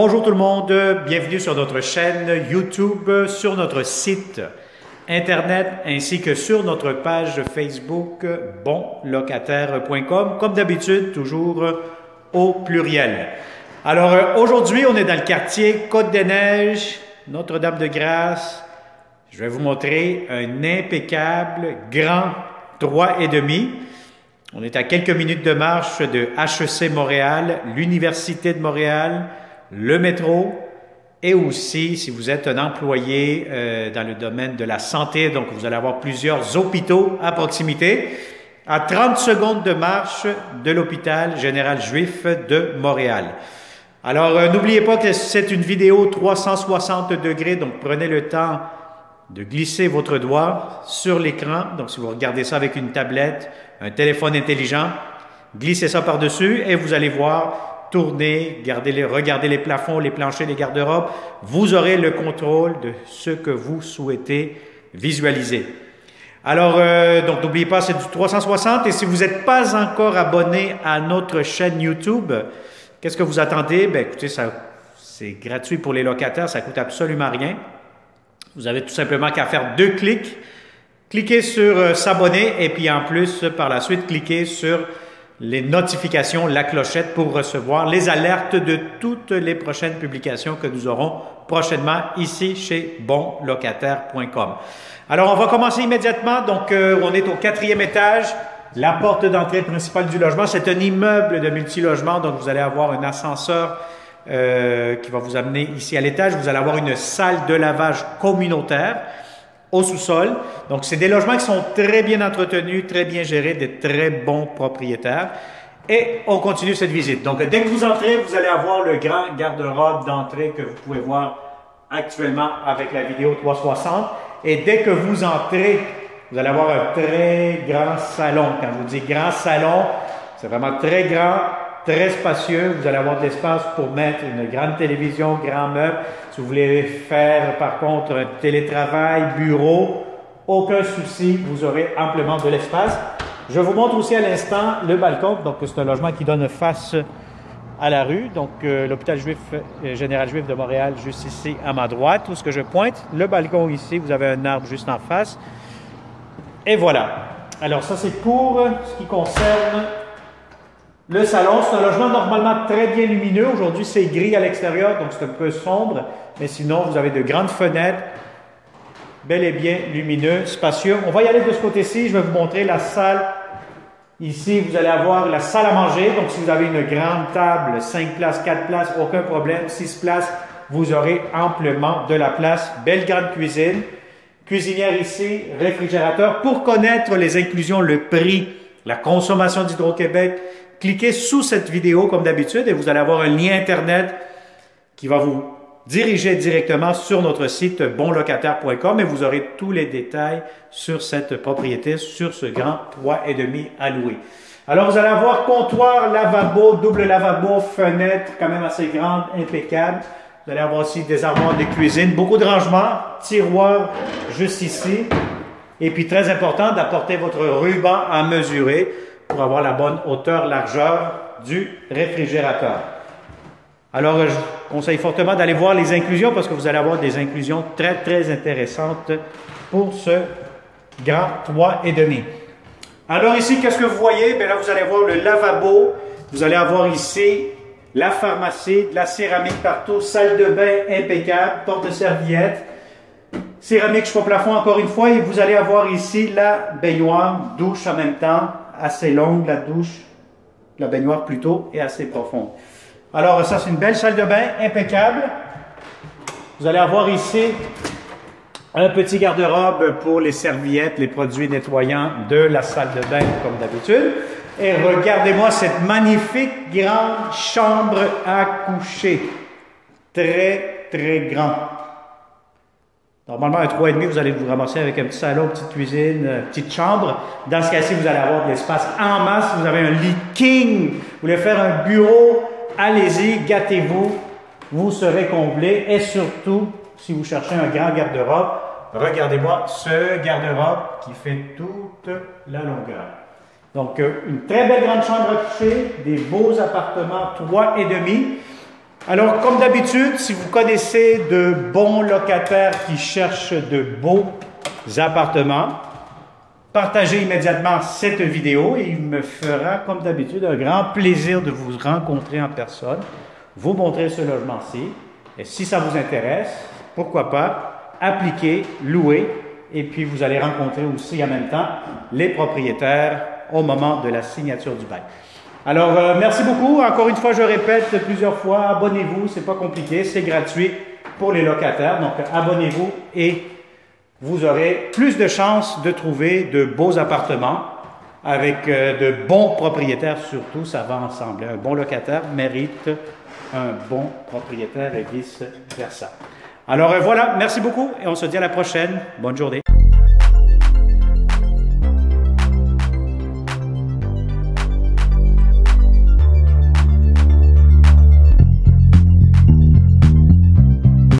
Bonjour tout le monde, bienvenue sur notre chaîne YouTube, sur notre site internet ainsi que sur notre page Facebook bonlocataire.com, comme d'habitude, toujours au pluriel. Alors aujourd'hui, on est dans le quartier Côte-des-Neiges, Notre-Dame-de-Grâce. Je vais vous montrer un impeccable grand 3,5. On est à quelques minutes de marche de HEC Montréal, l'Université de Montréal, le métro et aussi si vous êtes un employé dans le domaine de la santé, donc vous allez avoir plusieurs hôpitaux à proximité, à 30 secondes de marche de l'hôpital général juif de Montréal. Alors n'oubliez pas que c'est une vidéo 360 degrés, donc prenez le temps de glisser votre doigt sur l'écran. Donc si vous regardez ça avec une tablette, un téléphone intelligent, glissez ça par-dessus et vous allez voir tourner, regardez les plafonds, les planchers, les garde-robes. Vous aurez le contrôle de ce que vous souhaitez visualiser. Alors, donc n'oubliez pas, c'est du 360. Et si vous n'êtes pas encore abonné à notre chaîne YouTube, qu'est-ce que vous attendez? Bien, écoutez, c'est gratuit pour les locataires, ça ne coûte absolument rien. Vous avez tout simplement qu'à faire 2 clics. Cliquez sur s'abonner et puis en plus, par la suite, cliquez sur les notifications, la clochette pour recevoir les alertes de toutes les prochaines publications que nous aurons prochainement ici chez bonlocataire.com. Alors, on va commencer immédiatement. Donc, on est au 4e étage. La porte d'entrée principale du logement, c'est un immeuble de multilogement. Donc, vous allez avoir un ascenseur qui va vous amener ici à l'étage. Vous allez avoir une salle de lavage communautaire au sous-sol. Donc, c'est des logements qui sont très bien entretenus, très bien gérés, des très bons propriétaires. Et on continue cette visite. Donc, dès que vous entrez, vous allez avoir le grand garde-robe d'entrée que vous pouvez voir actuellement avec la vidéo 360. Et dès que vous entrez, vous allez avoir un très grand salon. Quand je vous dis grand salon, c'est vraiment très grand, très spacieux. Vous allez avoir de l'espace pour mettre une grande télévision, grand meuble. Si vous voulez faire, par contre, un télétravail, bureau, aucun souci, vous aurez amplement de l'espace. Je vous montre aussi à l'instant le balcon. Donc, c'est un logement qui donne face à la rue. Donc, l'hôpital juif, général juif de Montréal, juste ici à ma droite, où ce que je pointe. Le balcon ici, vous avez un arbre juste en face. Et voilà. Alors, ça, c'est pour ce qui concerne le salon. C'est un logement normalement très bien lumineux. Aujourd'hui, c'est gris à l'extérieur, donc c'est un peu sombre. Mais sinon, vous avez de grandes fenêtres, bel et bien lumineux, spacieux. On va y aller de ce côté-ci. Je vais vous montrer la salle. Ici, vous allez avoir la salle à manger. Donc, si vous avez une grande table, 5 places, 4 places, aucun problème. 6 places, vous aurez amplement de la place. Belle grande cuisine. Cuisinière ici, réfrigérateur. Pour connaître les inclusions, le prix, la consommation d'Hydro-Québec, cliquez sous cette vidéo comme d'habitude et vous allez avoir un lien Internet qui va vous diriger directement sur notre site bonlocataire.com et vous aurez tous les détails sur cette propriété, sur ce grand 3,5 à louer. Alors vous allez avoir comptoir, lavabo, double lavabo, fenêtre quand même assez grande, impeccable. Vous allez avoir aussi des armoires de cuisine, beaucoup de rangements, tiroirs juste ici. Et puis très important d'apporter votre ruban à mesurer pour avoir la bonne hauteur, largeur du réfrigérateur. Alors, je vous conseille fortement d'aller voir les inclusions parce que vous allez avoir des inclusions très, très intéressantes pour ce grand 3,5. Alors ici, qu'est-ce que vous voyez? Bien là, vous allez voir le lavabo. Vous allez avoir ici la pharmacie, de la céramique partout, salle de bain impeccable, porte de serviette, céramique jusqu'au plafond encore une fois. Et vous allez avoir ici la baignoire, douche en même temps, assez longue la douche, la baignoire plutôt, et assez profonde. Alors ça, c'est une belle salle de bain, impeccable. Vous allez avoir ici un petit garde-robe pour les serviettes, les produits nettoyants de la salle de bain, comme d'habitude. Et regardez-moi cette magnifique grande chambre à coucher. Très, très grand. Normalement, un 3,5, vous allez vous ramasser avec un petit salon, petite cuisine, petite chambre. Dans ce cas-ci, vous allez avoir de l'espace en masse. Vous avez un lit king. Vous voulez faire un bureau, allez-y, gâtez-vous. Vous serez comblé. Et surtout, si vous cherchez un grand garde-robe, regardez-moi ce garde-robe qui fait toute la longueur. Donc, une très belle grande chambre à coucher, des beaux appartements 3,5. Alors, comme d'habitude, si vous connaissez de bons locataires qui cherchent de beaux appartements, partagez immédiatement cette vidéo et il me fera, comme d'habitude, un grand plaisir de vous rencontrer en personne, vous montrer ce logement-ci. Et si ça vous intéresse, pourquoi pas, appliquer, louer, et puis vous allez rencontrer aussi en même temps les propriétaires au moment de la signature du bail. Alors, merci beaucoup. Encore une fois, je répète plusieurs fois, abonnez-vous, c'est pas compliqué, c'est gratuit pour les locataires. Donc, abonnez-vous et vous aurez plus de chances de trouver de beaux appartements avec de bons propriétaires surtout, ça va ensemble. Un bon locataire mérite un bon propriétaire et vice-versa. Alors voilà, merci beaucoup et on se dit à la prochaine. Bonne journée.